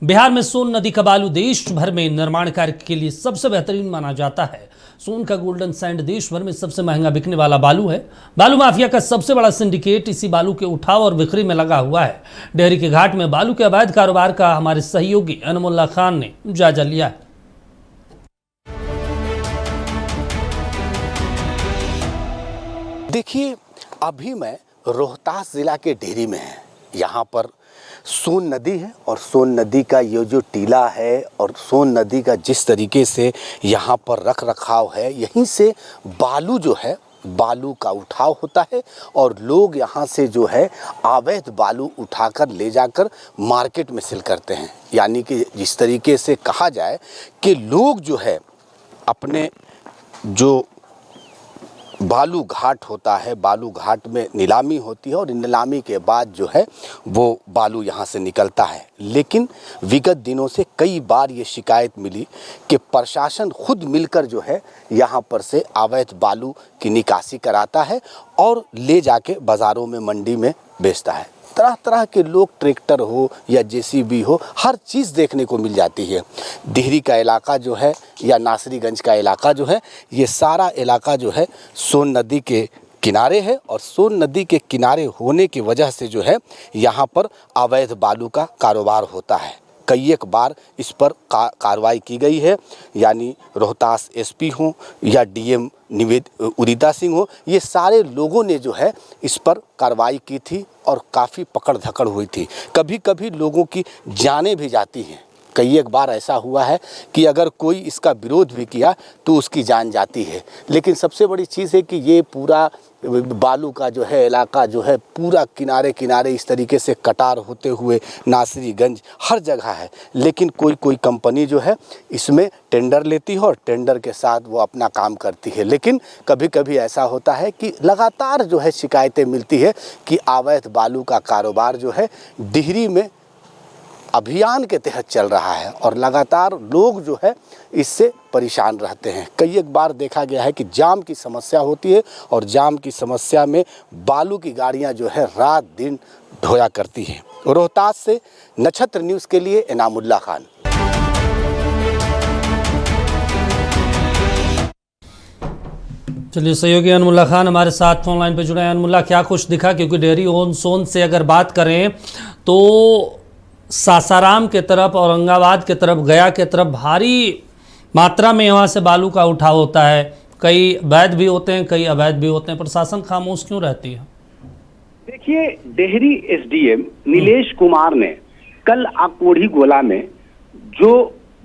बिहार में सोन नदी का बालू देश भर में निर्माण कार्य के लिए सबसे बेहतरीन माना जाता है। सोन का गोल्डन सैंड देश भर में सबसे महंगा बिकने वाला बालू है। बालू माफिया का सबसे बड़ा सिंडिकेट इसी बालू के उठाव और बिक्री में लगा हुआ है। डेहरी के घाट में बालू के अवैध कारोबार का हमारे सहयोगी अनमुल्ला खान ने जायजा लिया है। देखिए, अभी मैं रोहतास जिला के डेहरी में है। यहाँ पर सोन नदी है और सोन नदी का ये जो टीला है और सोन नदी का जिस तरीके से यहाँ पर रख रखाव है, यहीं से बालू जो है बालू का उठाव होता है और लोग यहाँ से जो है अवैध बालू उठाकर ले जाकर मार्केट में सेल करते हैं। यानी कि जिस तरीके से कहा जाए कि लोग जो है अपने जो बालू घाट होता है, बालू घाट में नीलामी होती है और नीलामी के बाद जो है वो बालू यहाँ से निकलता है। लेकिन विगत दिनों से कई बार ये शिकायत मिली कि प्रशासन खुद मिलकर जो है यहाँ पर से अवैध बालू की निकासी कराता है और ले जाके बाज़ारों में, मंडी में बेचता है। तरह तरह के लोग, ट्रैक्टर हो या जेसीबी हो, हर चीज़ देखने को मिल जाती है। डेहरी का इलाका जो है या नासरीगंज का इलाका जो है, ये सारा इलाका जो है सोन नदी के किनारे है और सोन नदी के किनारे होने की वजह से जो है यहाँ पर अवैध बालू का कारोबार होता है। कई एक बार इस पर कार्रवाई की गई है, यानी रोहतास एसपी हो या डीएम उदिता सिंह हो, ये सारे लोगों ने जो है इस पर कार्रवाई की थी और काफ़ी पकड़ धकड़ हुई थी। कभी कभी लोगों की जानें भी जाती हैं। कई एक बार ऐसा हुआ है कि अगर कोई इसका विरोध भी किया तो उसकी जान जाती है। लेकिन सबसे बड़ी चीज़ है कि ये पूरा बालू का जो है इलाका जो है पूरा किनारे किनारे इस तरीके से कटार होते हुए नासरीगंज हर जगह है। लेकिन कोई कंपनी जो है इसमें टेंडर लेती है और टेंडर के साथ वो अपना काम करती है। लेकिन कभी कभी ऐसा होता है कि लगातार जो है शिकायतें मिलती है कि अवैध बालू का कारोबार जो है डेहरी में अभियान के तहत चल रहा है और लगातार लोग जो है इससे परेशान रहते हैं। कई एक बार देखा गया है कि जाम की समस्या होती है और जाम की समस्या में बालू की गाड़ियां जो है रात दिन ढोया करती हैं। रोहतास से नक्षत्र न्यूज़ के लिए इनामुल्ला खान। चलिए, सहयोगी अनमुल्ला खान हमारे साथ फोन लाइन पे जुड़े हैं। अनमुल्ला, क्या कुछ दिखा? क्योंकि डेहरी ऑन सोन से अगर बात करें तो सासाराम के तरफ, औरंगाबाद के तरफ, गया के तरफ भारी मात्रा में यहाँ से बालू का उठाव होता है। कई वैध भी होते हैं, कई अवैध भी होते हैं। प्रशासन खामोश क्यों रहती है? देखिए, डेहरी एसडीएम नीलेश कुमार ने कल आकोढ़ी गोला में जो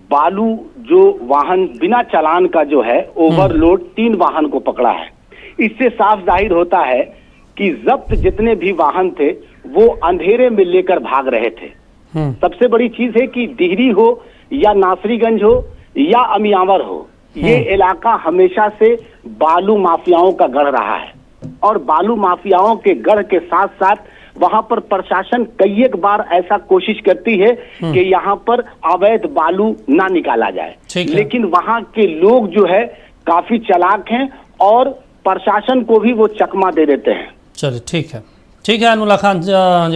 बालू जो वाहन बिना चालान का जो है ओवरलोड 3 वाहन को पकड़ा है। इससे साफ जाहिर होता है कि जब्त जितने भी वाहन थे वो अंधेरे में लेकर भाग रहे थे। सबसे बड़ी चीज है कि डेहरी हो या नासरीगंज हो या अमियावर हो, ये इलाका हमेशा से बालू माफियाओं का गढ़ रहा है और बालू माफियाओं के गढ़ के साथ साथ वहां पर प्रशासन कई एक बार ऐसा कोशिश करती है कि यहाँ पर अवैध बालू ना निकाला जाए। लेकिन वहां के लोग जो है काफी चालाक हैं और प्रशासन को भी वो चकमा दे देते हैं। चलिए, ठीक है अनमुल्ला खान,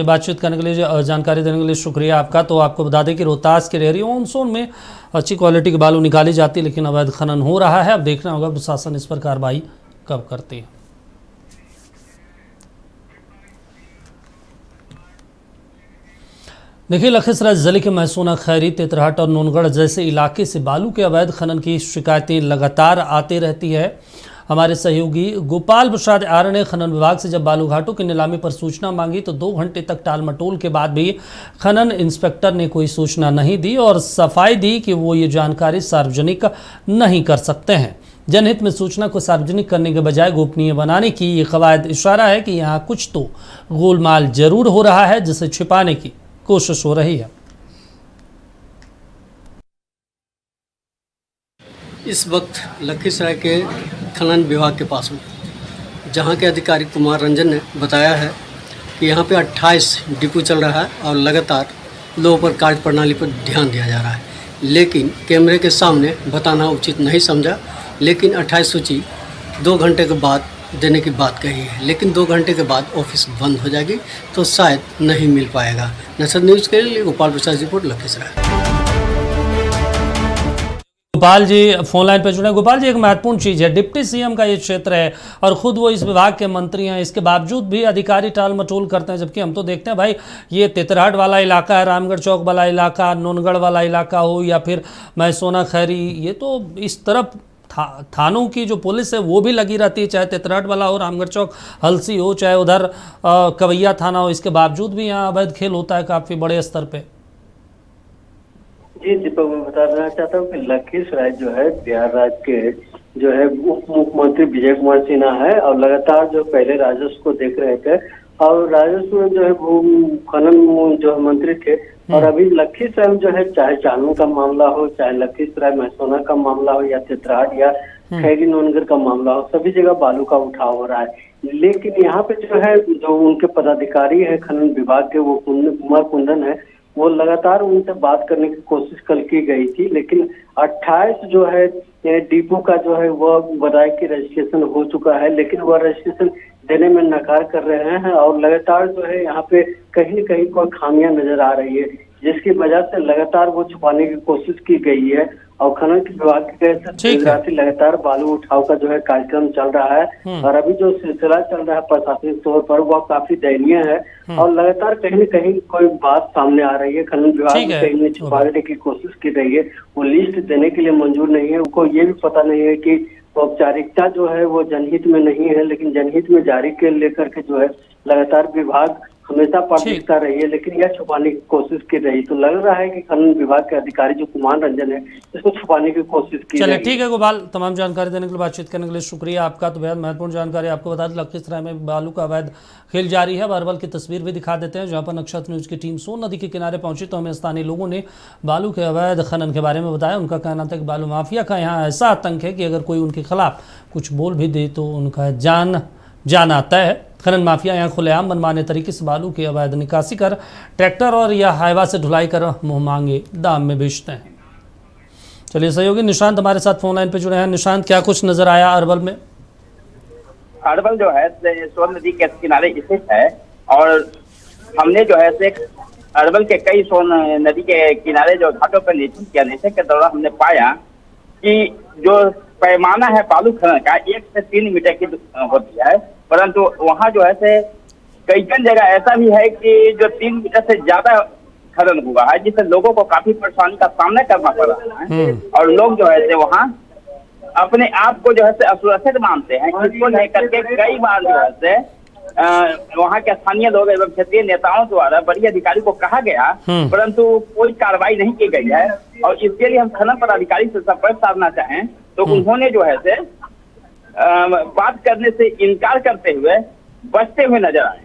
बातचीत करने के लिए, जानकारी देने के लिए शुक्रिया आपका। तो आपको बता दें कि रोहतास के डेहरी ऑन सोन में अच्छी क्वालिटी की बालू निकाली जाती है, लेकिन अवैध खनन हो रहा है। अब देखना होगा प्रशासन इस पर कार्रवाई कब करती है। देखिए, लखीसराय जिले के महसूना, खैरी, तेतरहट और नूनगढ़ जैसे इलाके से बालू के अवैध खनन की शिकायतें लगातार आती रहती है। हमारे सहयोगी गोपाल प्रसाद आर्य ने खनन विभाग से जब बालू घाटों की नीलामी पर सूचना मांगी तो 2 घंटे तक टाल मटोल के बाद भी खनन इंस्पेक्टर ने कोई सूचना नहीं दी और सफाई दी कि वो ये जानकारी सार्वजनिक नहीं कर सकते हैं। जनहित में सूचना को सार्वजनिक करने के बजाय गोपनीय बनाने की ये कवायद इशारा है कि यहाँ कुछ तो गोलमाल जरूर हो रहा है, जिसे छिपाने की कोशिश हो रही है। इस वक्त लखीसराय के खनन विभाग के पास में, जहां के अधिकारी कुमार रंजन ने बताया है कि यहां पे 28 डिपो चल रहा है और लगातार लोगों पर कार्य प्रणाली पर ध्यान दिया जा रहा है। लेकिन कैमरे के सामने बताना उचित नहीं समझा। लेकिन 28 सूची 2 घंटे के बाद देने की बात कही है, लेकिन 2 घंटे के बाद ऑफिस बंद हो जाएगी तो शायद नहीं मिल पाएगा। नेशन न्यूज़ के लिए Gopal Prasad report Lakhisarai. Gopal ji phone line पर जुड़े। गोपाल जी, एक महत्वपूर्ण चीज़ है, डिप्टी सीएम का ये क्षेत्र है और खुद वो इस विभाग के मंत्री हैं, इसके बावजूद भी अधिकारी टाल मटोल करते हैं, जबकि हम तो देखते हैं भाई ये तेतरहाट वाला इलाका है, रामगढ़ चौक वाला इलाका, नोनगढ़ वाला इलाका हो या फिर महसोना खैरी, ये तो इस तरफ थानों की जो पुलिस है वो भी लगी रहती है, चाहे तेतरहाट वाला हो, रामगढ़ चौक हलसी हो, चाहे उधर कवैया थाना हो, इसके बावजूद भी यहाँ अवैध खेल होता है काफ़ी बड़े स्तर पर। जी दीपक, मैं बता देना चाहता हूँ कि लखीसराय जो है बिहार राज्य के जो है उप मुख्यमंत्री विजय कुमार सिन्हा है और लगातार जो पहले राजस्व को देख रहे थे और राजस्व में जो है भूमि खनन जो मंत्री थे और अभी लखीसराय में जो है चाहे चानू का मामला हो, चाहे लखीसराय महसोना का मामला हो या तेतरहाट या खैरी नोनगढ़ का मामला हो, सभी जगह बालू का उठाव हो रहा है। लेकिन यहाँ पे जो है जो उनके पदाधिकारी है खनन विभाग के, वो कुमार कुंदन है, वो लगातार उनसे बात करने की कोशिश कल की गई थी, लेकिन 28 जो है डिपो का जो है वह बताया कि रजिस्ट्रेशन हो चुका है, लेकिन वह रजिस्ट्रेशन देने में नकार कर रहे हैं और लगातार जो है यहाँ पे कहीं न कहीं कोई खामियां नजर आ रही है, जिसकी वजह से लगातार वो छुपाने की कोशिश की गई है और खनन विभाग के राशि लगातार बालू उठाव का जो है कार्यक्रम चल रहा है और अभी जो सिलसिला चल रहा है प्रशासनिक तौर पर वह काफी दयनीय है और लगातार कहीं न कहीं कोई बात सामने आ रही है। खनन विभाग कहीं न छुपाने की कोशिश की रही है, वो लिस्ट देने के लिए मंजूर नहीं है। उनको ये भी पता नहीं है कि औपचारिकता जो है वो जनहित में नहीं है, लेकिन जनहित में जारी के लेकर के जो है लगातार विभाग हमेशा प्राथमिकता रही है, लेकिन यह छुपाने की कोशिश की रही। तो लग रहा है कि खनन विभाग के अधिकारी जो कुमार रंजन है इसको छुपाने की कोशिश की। चलिए ठीक है गोपाल, तमाम जानकारी देने के लिए, बातचीत करने के लिए शुक्रिया आपका। तो बेहद महत्वपूर्ण जानकारी आपको बता दें, लखीसराय में बालू का अवैध खेल जारी है। अरवल की तस्वीर भी दिखा देते हैं, जहाँ पर नक्षत्र न्यूज की टीम सोन नदी के किनारे पहुंची तो हमें स्थानीय लोगों ने बालू के अवैध खनन के बारे में बताया। उनका कहना था कि बालू माफिया का यहाँ ऐसा आतंक है कि अगर कोई उनके खिलाफ कुछ बोल भी दे तो उनका जान आता है। खनन माफिया यहाँ खुलेआम मनमाने तरीके से बालू की अवैध निकासी कर ट्रैक्टर और या हाईवा से ढुलाई कर मुंह मांगे दाम में बेचते हैं। चलिए सहयोगी निशांत हमारे साथ फोन लाइन पे जुड़े हैं। निशांत, क्या कुछ नजर आया अरवल में? अरवल जो है सोन नदी के किनारे स्थित है और हमने जो है अरवल के कई सोन नदी के किनारे जो घाटों पर निरीक्षण किया, निरीक्षण के दौरान हमने पाया कि जो पैमाना है बालू खनन का 1 से 3 मीटर की होती है, परंतु वहाँ जो है कई जगह ऐसा भी है कि जो 3 मीटर से ज्यादा खनन हुआ है, जिससे लोगों को काफी परेशानी का सामना करना पड़ रहा है और लोग जो है वहाँ अपने आप को जो है असुरक्षित मानते हैं। इसको नहीं करके कई बार जो है वहाँ के स्थानीय लोग एवं क्षेत्रीय नेताओं द्वारा बड़ी अधिकारी को कहा गया, परंतु कोई कार्रवाई नहीं की गई है और इसके लिए हम खनन पदाधिकारी से संपर्क साधना चाहें तो उन्होंने जो है बात करने से इनकार करते हुए बचते हुए नजर आए।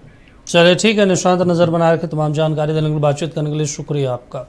चलिए ठीक है निशांत, नजर बना रखे। तमाम जानकारी देने के लिए, बातचीत करने के लिए शुक्रिया आपका।